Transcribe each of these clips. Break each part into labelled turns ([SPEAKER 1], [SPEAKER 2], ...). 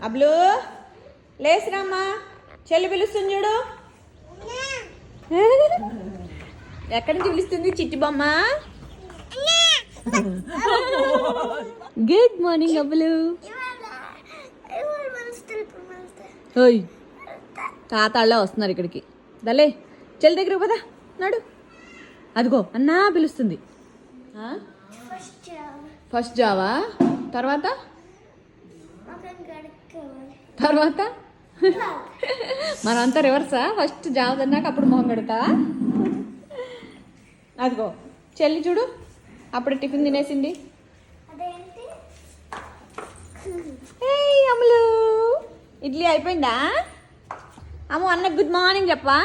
[SPEAKER 1] అబ్లు లేసిరమ్మా, చెల్లి పిలుస్తుంది చూడు. ఎక్కడి నుంచి పిలుస్తుంది చిట్టి బొమ్మ? గుడ్ మార్నింగ్ అబ్బులు. తాతాళ్ళ వస్తున్నారు ఇక్కడికి. దలే చెల్లి దగ్గర పదా నాడు. అదిగో అన్నా పిలుస్తుంది. ఫస్ట్ జావా, తర్వాత తర్వాత మనంతా రివర్సా? ఫస్ట్ జావ తిన్నాక అప్పుడు మొహం కడతావా? అదిగో చెల్లి చూడు, అప్పుడు టిఫిన్ తినేసింది. అమ్ములు ఇడ్లీ అయిపోయిందా? అమ్మ అన్న గుడ్ మార్నింగ్ చెప్పా.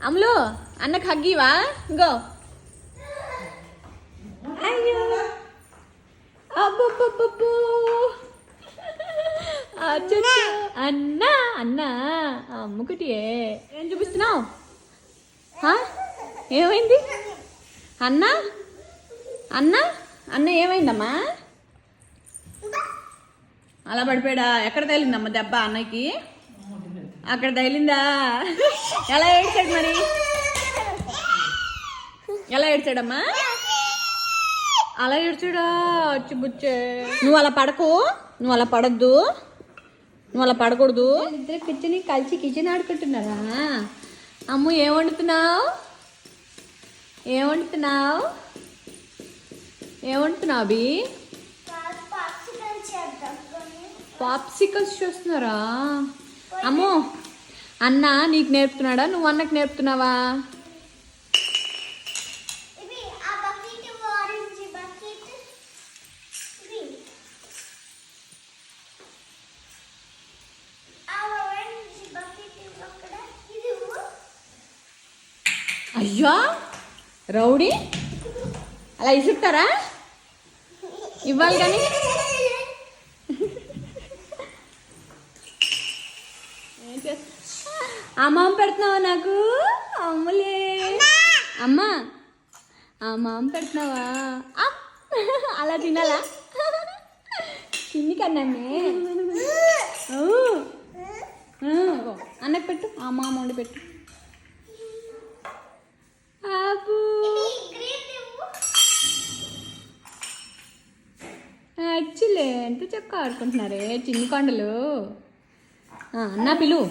[SPEAKER 1] అమ్ములు అన్నకు హగ్గివా? ఇంకో అయ్యో అబ్బబ్బబ్బో అన్నా అన్నా అమ్ముకుటియే. ఏం చూపిస్తున్నావు? ఏమైంది అన్నా? అన్నా అన్న ఏమైందమ్మా? అలా పడిపోయాడా? ఎక్కడ తగిలిందమ్మా దెబ్బ అన్నకి? అక్కడ తగిలిందా? ఎలా ఏడ్చాడు మరి? ఎలా ఏడ్చాడమ్మా? అలా ఏడ్చాడా? వచ్చి బుచ్చే. నువ్వు అలా పడకు, నువ్వు అలా పడద్దు, నువ్వు అలా పడకూడదు. ఇద్దరు కిచెన్ కలిసి కిచెన్ ఆడుకుంటున్నారా? అమ్ము ఏం వండుతున్నావు? ఏం వండుతున్నావు? ఏం వండుతున్నావు అభి? పాప్సికల్స్ చూస్తున్నారా? అమ్మో అన్న నీకు నేర్పుతున్నాడా? నువ్వు అన్నకు నేర్పుతున్నావా? అయ్యో రౌడీ అలా ఇసుకుతారా? ఇవ్వాలి కానీ. అమ్మ పెడుతున్నావా నాకు? అమ్ములే అమ్మ అమ్మ పెడుతున్నావా? అలా తినాలా? తిండి కన్నానే. అన్నకు పెట్టు, అమ్మ అమ్మ వండి పెట్టు. యాక్చువల్లీ ఎంత చక్కగా ఆడుకుంటున్నారే చిన్ని కొండలు. అన్నా పిలు.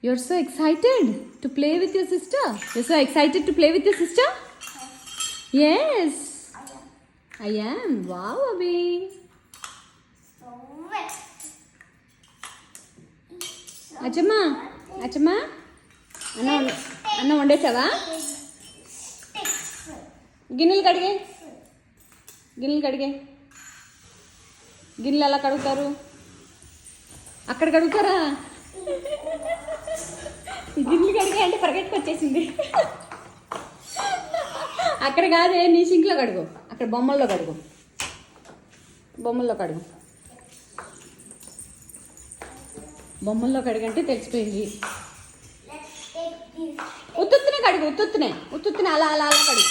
[SPEAKER 1] You're so excited to play with your sister? You're so excited to play with your sister? Yes. I am. Wow, Abhi. అచ్చమ్మా అచ్చమ్మా అన్న వండేసావా? గిన్నెలు కడిగే, గిన్నెలు కడిగే. గిన్నెలు ఎలా కడుగుతారు? అక్కడ కడుగుతారా? గిన్నెలు కడిగే అంటే పరిగెట్టుకొచ్చేసింది. అక్కడ కాదే, నీ సింక్లో కడుగు, అక్కడ బొమ్మల్లో కడుగు, బొమ్మల్లో కడుగు, బొమ్మల్లో కడిగంటే తెలిసిపోయింది. ఉత్తునే కడుగు, ఉత్తునే అలా అలా అలా కడుగు.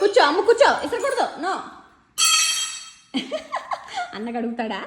[SPEAKER 1] కూర్చో అమ్మ కూర్చో, ఇసరకూడదు. నో. అన్న కడుగుతాడా?